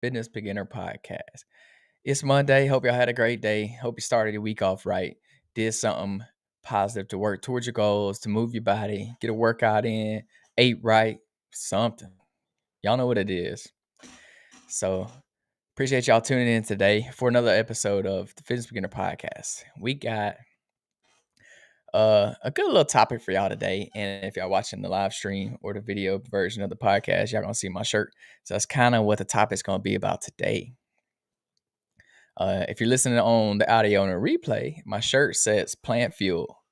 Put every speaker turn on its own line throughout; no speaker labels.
Fitness Beginner Podcast. It's Monday. Hope y'all had a great day. Hope you started your week off right. Did something positive to work towards your goals, to move your body, get a workout in, ate right, something. Y'all know what it is. So appreciate y'all tuning in today for another episode of the Fitness Beginner Podcast. We got a good little topic for y'all today. And if y'all watching the live stream or the video version of the podcast, y'all gonna see my shirt. So that's kind of what the topic's gonna be about today. If you're listening on the audio and a replay, my shirt says plant fuel.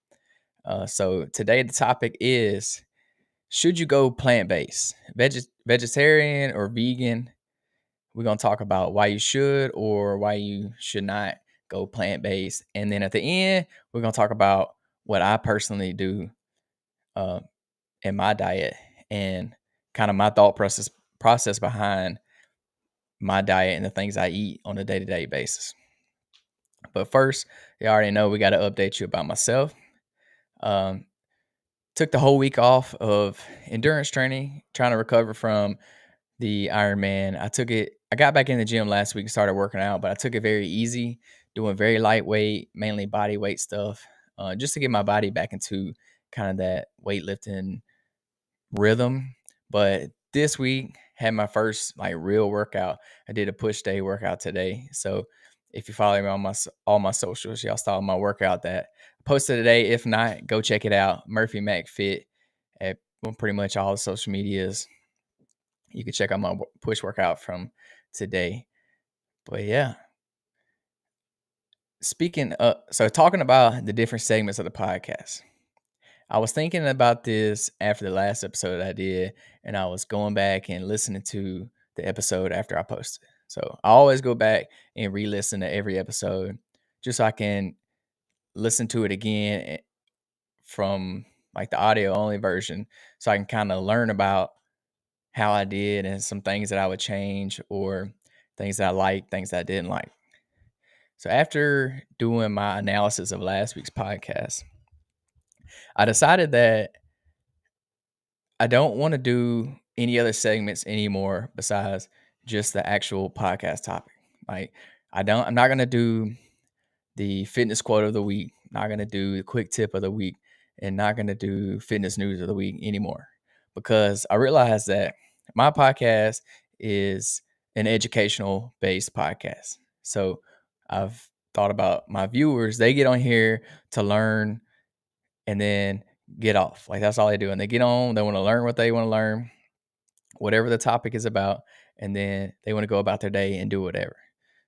So today the topic is, should you go plant-based, vegetarian or vegan? We're gonna talk about why you should or why you should not go plant-based, and then at the end we're gonna talk about what I personally do in my diet and kind of my thought process behind my diet and the things I eat on a day-to-day basis. But first, you already know we got to update you about myself. Took the whole week off of endurance training, trying to recover from the Ironman. I got back in the gym last week and started working out, but I took it very easy, doing very lightweight, mainly body weight stuff, just to get my body back into kind of that weightlifting rhythm. But this week had my first real workout. I did a push day workout today. So if you follow me on all my socials, y'all saw my workout that I posted today. If not, go check it out. Murphy Mac Fit at pretty much all the social medias. You can check out my push workout from today. But yeah. Talking about the different segments of the podcast. I was thinking about this after the last episode I did, and I was going back and listening to the episode after I posted. So I always go back and re-listen to every episode just so I can listen to it again from the audio only version, so I can kind of learn about how I did and some things that I would change or things that I liked, things that I didn't like. So after doing my analysis of last week's podcast, I decided that I don't want to do any other segments anymore besides just the actual podcast topic. I'm not going to do the fitness quote of the week, not going to do the quick tip of the week, and not going to do fitness news of the week anymore, because I realized that my podcast is an educational based podcast. So I've thought about my viewers. They get on here to learn and then get off. That's all they do. And they get on, they want to learn what they want to learn, whatever the topic is about, and then they want to go about their day and do whatever.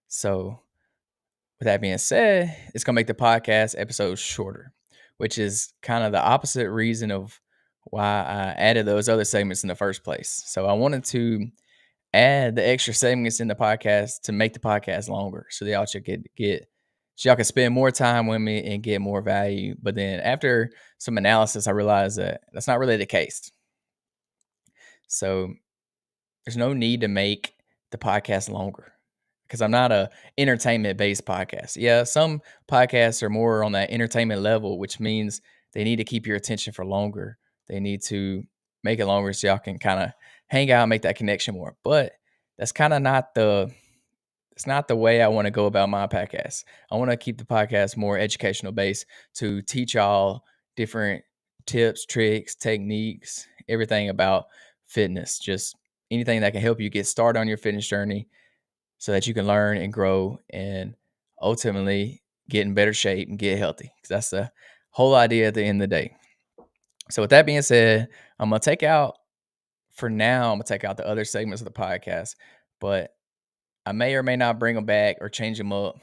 So with that being said, it's going to make the podcast episodes shorter, which is kind of the opposite reason of why I added those other segments in the first place. So I wanted to add the extra segments in the podcast to make the podcast longer, so that y'all should so y'all can spend more time with me and get more value. But then after some analysis, I realized that that's not really the case. So there's no need to make the podcast longer, because I'm not a entertainment-based podcast. Yeah, some podcasts are more on that entertainment level, which means they need to keep your attention for longer. They need to make it longer so y'all can kind of hang out and make that connection more. But that's kind of it's not the way I want to go about my podcast. I want to keep the podcast more educational based to teach y'all different tips, tricks, techniques, everything about fitness, just anything that can help you get started on your fitness journey so that you can learn and grow and ultimately get in better shape and get healthy. Because that's the whole idea at the end of the day. So with that being said, I'm going to take out the other segments of the podcast, but I may or may not bring them back or change them up.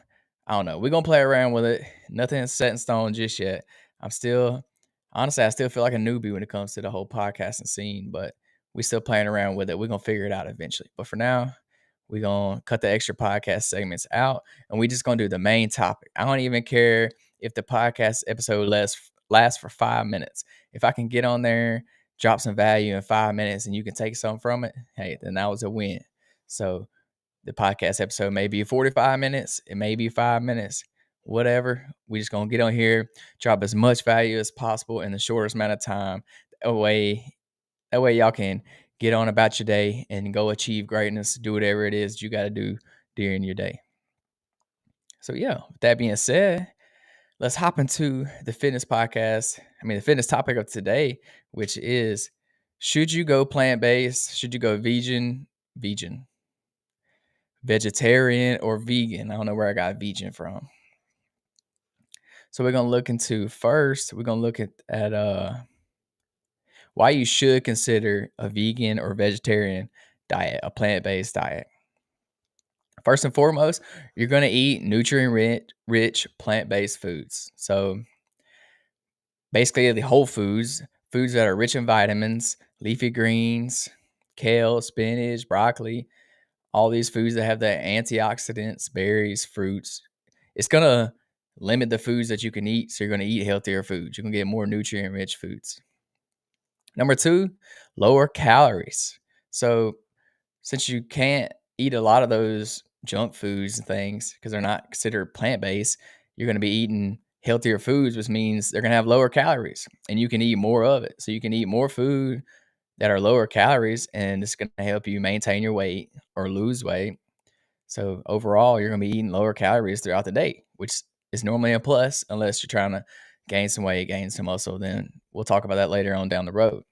I don't know. We're going to play around with it. Nothing is set in stone just yet. I still feel like a newbie when it comes to the whole podcasting scene, but we still playing around with it. We're going to figure it out eventually. But for now, we're going to cut the extra podcast segments out, and we just going to do the main topic. I don't even care if the podcast episode lasts for 5 minutes. If I can get on there, drop some value in 5 minutes, and you can take something from it, hey, then that was a win. So the podcast episode may be 45 minutes. It may be 5 minutes, whatever. We just going to get on here, drop as much value as possible in the shortest amount of time. That way y'all can get on about your day and go achieve greatness, do whatever it is you got to do during your day. So, yeah, with that being said, let's hop into the fitness podcast. The fitness topic of today, which is, should you go plant based? Should you go vegan, vegetarian, or vegan? I don't know where I got vegan from. So we're gonna look into first. We're gonna look at why you should consider a vegan or vegetarian diet, a plant based diet. First and foremost, you're gonna eat nutrient rich plant based foods. So basically, the whole foods that are rich in vitamins, leafy greens, kale, spinach, broccoli, all these foods that have the antioxidants, berries, fruits. It's gonna limit the foods that you can eat, so you're gonna eat healthier foods. You're gonna get more nutrient rich foods. Number two, lower calories. So since you can't eat a lot of those junk foods and things because they're not considered plant based, you're going to be eating healthier foods, which means they're going to have lower calories and you can eat more of it. So you can eat more food that are lower calories and it's going to help you maintain your weight or lose weight. So overall, you're going to be eating lower calories throughout the day, which is normally a plus unless you're trying to gain some weight, gain some muscle. Then we'll talk about that later on down the road.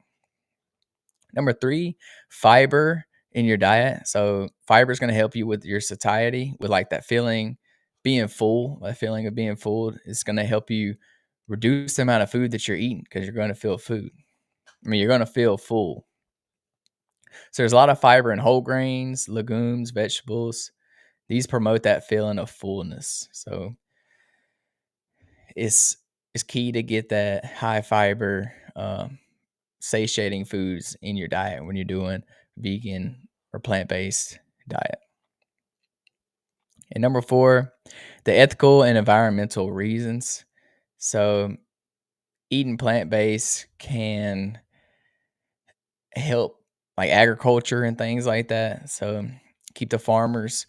Number three, fiber in your diet. So fiber is going to help you with your satiety, with like that feeling being full. That feeling of being full is going to help you reduce the amount of food that you're eating because you're going to feel you're going to feel full. So there's a lot of fiber in whole grains, legumes, vegetables. These promote that feeling of fullness. So it's key to get that high fiber, satiating foods in your diet when you're doing vegan or plant-based diet. And number four, the ethical and environmental reasons. So eating plant-based can help like agriculture and things like that. So keep the farmers,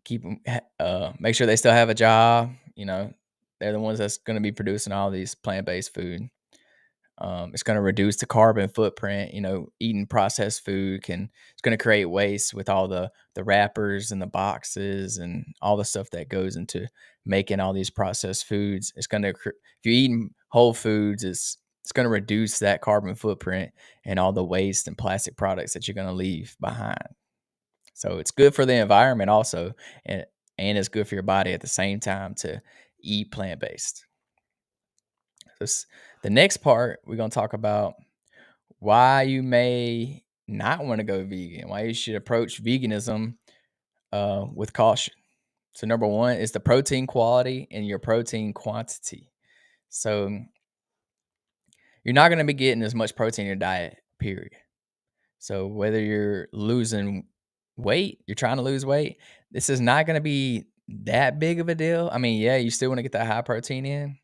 keep them, make sure they still have a job. They're the ones that's going to be producing all these plant-based food. It's going to reduce the carbon footprint. Eating processed food it's going to create waste with all the wrappers and the boxes and all the stuff that goes into making all these processed foods. It's going to, if you're eating whole foods, it's going to reduce that carbon footprint and all the waste and plastic products that you're going to leave behind. So it's good for the environment also, and it's good for your body at the same time to eat plant based. The next part, we're going to talk about why you may not want to go vegan, why you should approach veganism with caution. So, number one is the protein quality and your protein quantity. So, you're not going to be getting as much protein in your diet, period. So, whether you're losing weight, you're trying to lose weight, this is not going to be that big of a deal. Yeah, you still want to get that high protein in,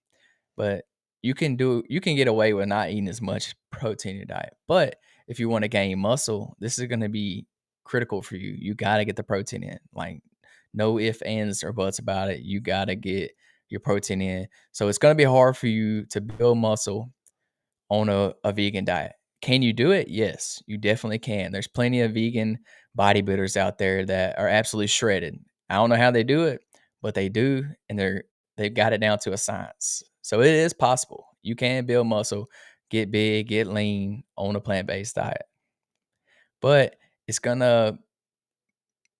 but you can get away with not eating as much protein in your diet. But if you want to gain muscle, this is going to be critical for you. You got to get the protein in. Like no ifs, ands, or buts about it. You got to get your protein in. So it's going to be hard for you to build muscle on a vegan diet. Can you do it? Yes, you definitely can. There's plenty of vegan bodybuilders out there that are absolutely shredded. I don't know how they do it, but they do, and they've got it down to a science. So it is possible. You can build muscle, get big, get lean on a plant-based diet. But it's gonna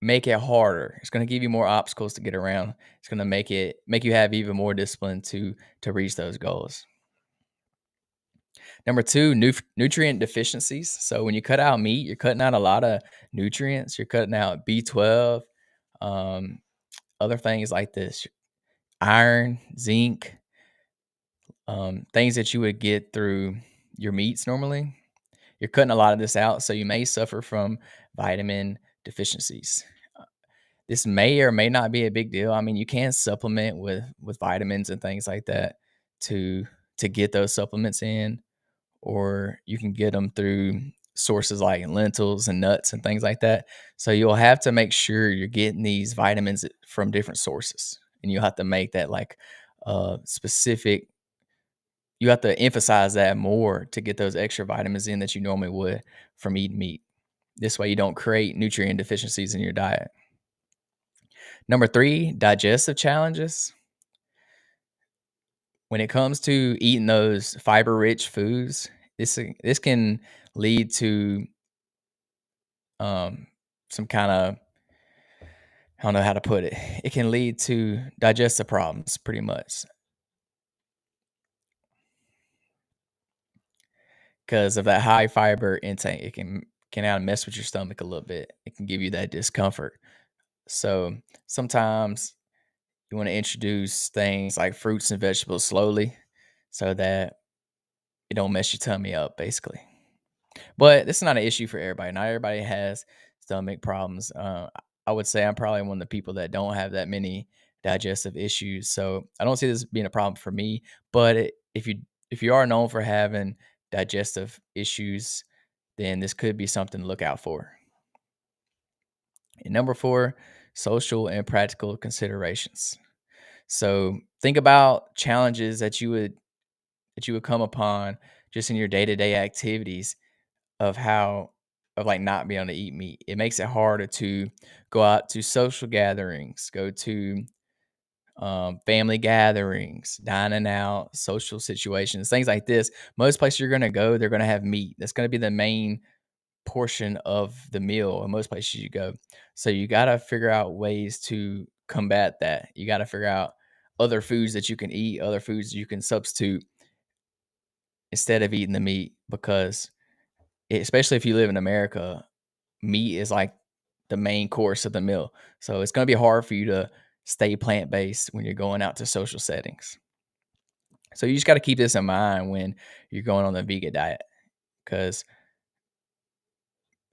make it harder. It's gonna give you more obstacles to get around. It's gonna make you have even more discipline to reach those goals. Number two, nutrient deficiencies. So when you cut out meat, you're cutting out a lot of nutrients. You're cutting out B12, um, other things like this, iron, zinc, things that you would get through your meats normally. You're cutting a lot of this out, so you may suffer from vitamin deficiencies. This may or may not be a big deal. You can supplement with vitamins and things like that to get those supplements in, or you can get them through sources like lentils and nuts and things like that. So you'll have to make sure you're getting these vitamins from different sources, and you'll have to make that like specific. You have to emphasize that more to get those extra vitamins in that you normally would from eating meat. This way you don't create nutrient deficiencies in your diet. Number 3, digestive challenges. When it comes to eating those fiber-rich foods, this can lead to um, some kind of, I don't know how to put it. It can lead to digestive problems, pretty much, because of that high fiber intake. It can kind of mess with your stomach a little bit. It can give you that discomfort. So sometimes you want to introduce things like fruits and vegetables slowly, so that it don't mess your tummy up, basically. But this is not an issue for everybody. Not everybody has stomach problems. I would say I'm probably one of the people that don't have that many digestive issues, so I don't see this being a problem for me. But if you are known for having digestive issues, then this could be something to look out for. And number 4, social and practical considerations. So think about challenges that you would come upon just in your day-to-day activities of how of like not being able to eat meat. It makes it harder to go out to social gatherings, go to family gatherings, dining out, social situations, things like this. Most places you're going to go, they're going to have meat. That's going to be the main portion of the meal in most places you go. So you got to figure out ways to combat that. You got to figure out other foods that you can eat, other foods you can substitute instead of eating the meat, because especially if you live in America, meat is like the main course of the meal. So it's going to be hard for you to stay plant based when you're going out to social settings. So you just got to keep this in mind when you're going on the vegan diet, because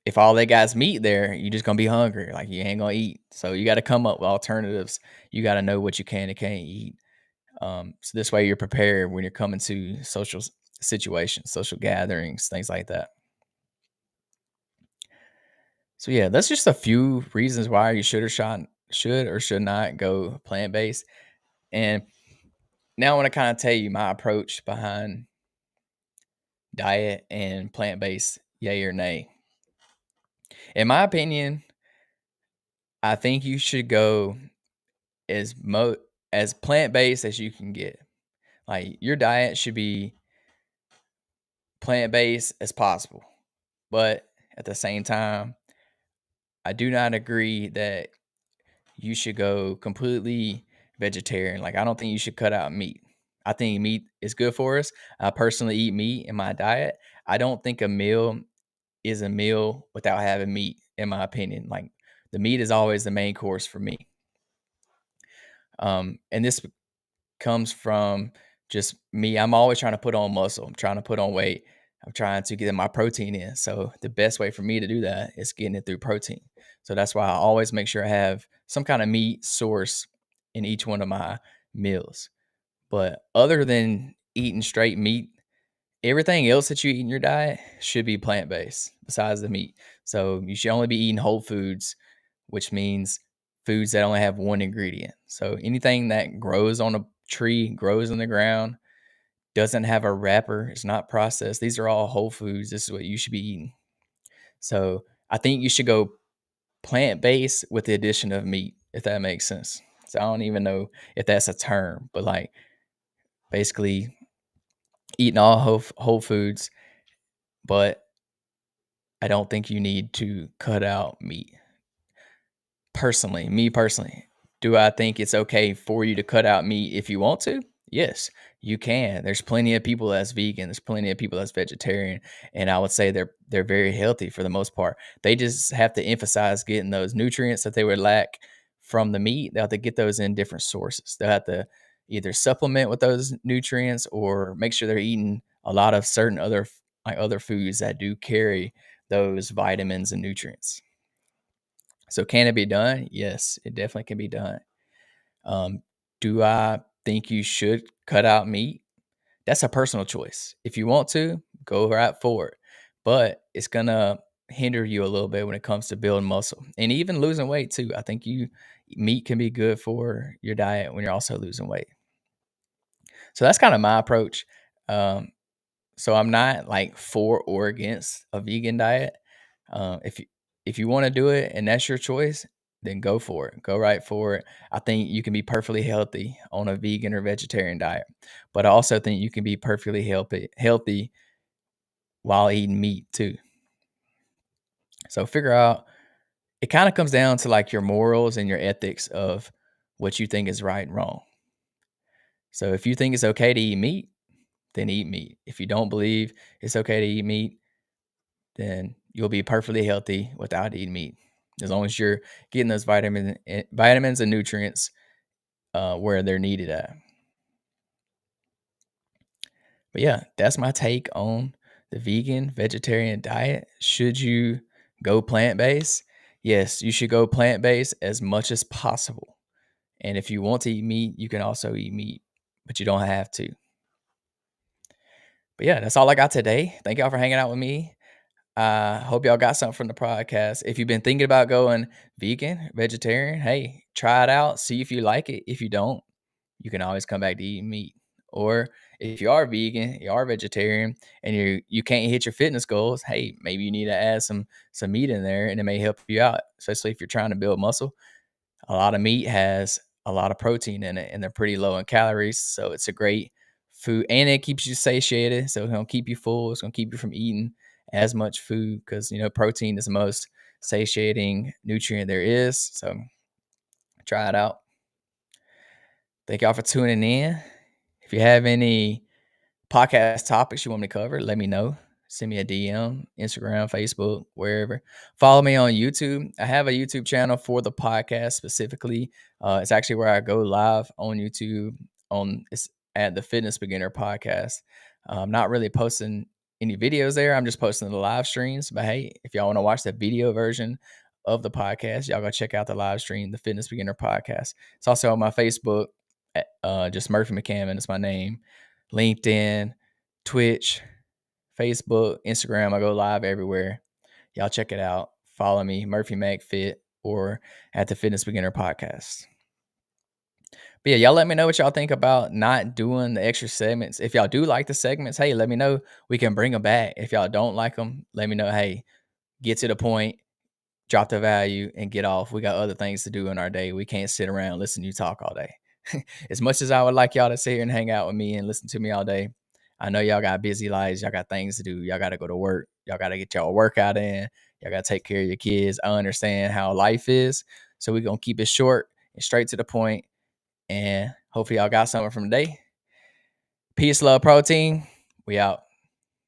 if all they got is meat there, you're just gonna be hungry. Like you ain't gonna eat. So you got to come up with alternatives. You got to know what you can and can't eat. So this way you're prepared when you're coming to social situations, social gatherings, things like that. So yeah, that's just a few reasons why you should or should not go plant based. And now I want to kind of tell you my approach behind diet and plant based, yay or nay. In my opinion, I think you should go as as plant based as you can get. Like your diet should be plant based as possible, but at the same time, I do not agree that you should go completely vegetarian. Like, I don't think you should cut out meat. I think meat is good for us. I personally eat meat in my diet. I don't think a meal is a meal without having meat, in my opinion. Like, the meat is always the main course for me. And this comes from just me. I'm always trying to put on muscle. I'm trying to put on weight. I'm trying to get my protein in. So the best way for me to do that is getting it through protein. So that's why I always make sure I have some kind of meat source in each one of my meals. But other than eating straight meat, everything else that you eat in your diet should be plant based besides the meat. So you should only be eating whole foods, which means foods that only have one ingredient. So anything that grows on a tree, grows in the ground, doesn't have a wrapper, it's not processed. These are all whole foods. This is what you should be eating. So I think you should go plant based with the addition of meat, if that makes sense. So I don't even know if that's a term, but like basically eating all whole foods, but I don't think you need to cut out meat. Personally, me personally, do I think it's okay for you to cut out meat if you want to? Yes, you can. There's plenty of people that's vegan. There's plenty of people that's vegetarian, and I would say they're very healthy for the most part. They just have to emphasize getting those nutrients that they would lack from the meat. They'll have to get those in different sources. They'll have to either supplement with those nutrients or make sure they're eating a lot of certain other foods that do carry those vitamins and nutrients. So can it be done? Yes, it definitely can be done. Um, do I think you should cut out meat? That's a personal choice. If you want to, go right for it. But it's gonna hinder you a little bit when it comes to building muscle and even losing weight too. I think you meat can be good for your diet when you're also losing weight. So that's kind of my approach. Um, so I'm not like for or against a vegan diet. If you want to do it and that's your choice, then go for it. Go right for it. I think you can be perfectly healthy on a vegan or vegetarian diet, but I also think you can be perfectly healthy while eating meat too. So figure out. It kind of comes down to like your morals and your ethics of what you think is right and wrong. So if you think it's okay to eat meat, then eat meat. If you don't believe it's okay to eat meat, then you'll be perfectly healthy without eating meat. As long as you're getting those vitamins and nutrients where they're needed at. But yeah, that's my take on the vegan vegetarian diet. Should you go plant based? Yes, you should go plant based as much as possible. And if you want to eat meat, you can also eat meat, but you don't have to. But yeah, that's all I got today. Thank y'all for hanging out with me. Hope y'all got something from the podcast. If you've been thinking about going vegan, vegetarian, hey, try it out. See if you like it. If you don't, you can always come back to eating meat. Or if you are vegan, you are vegetarian, and you can't hit your fitness goals, hey, maybe you need to add some meat in there, and it may help you out, especially if you're trying to build muscle. A lot of meat has a lot of protein in it, and they're pretty low in calories, so it's a great food, and it keeps you satiated, so it's gonna keep you full. It's gonna keep you from eating as much food because protein is the most satiating nutrient there is. So try it out. Thank y'all for tuning in. If you have any podcast topics you want me to cover, let me know. Send me a DM, Instagram, Facebook, wherever. Follow me on YouTube. I have a YouTube channel for the podcast specifically. It's actually where I go live on YouTube. It's at the Fitness Beginner Podcast. I'm not really posting any videos there. I'm just posting the live streams. But hey, if y'all want to watch the video version of the podcast, y'all go check out the live stream, the Fitness Beginner Podcast. It's also on my Facebook, just Murphy McCammon. It's my name. LinkedIn, Twitch, Facebook, Instagram. I go live everywhere. Y'all check it out. Follow me, Murphy McFit, or at the Fitness Beginner Podcast. But yeah, y'all let me know what y'all think about not doing the extra segments. If y'all do like the segments, hey, let me know. We can bring them back. If y'all don't like them, let me know. Hey, get to the point, drop the value, and get off. We got other things to do in our day. We can't sit around and listen to you talk all day. As much as I would like y'all to sit here and hang out with me and listen to me all day, I know y'all got busy lives. Y'all got things to do. Y'all got to go to work. Y'all got to get y'all workout in. Y'all got to take care of your kids. I understand how life is. So we're going to keep it short and straight to the point. And hopefully y'all got something from the day. Peace, love, protein. We out.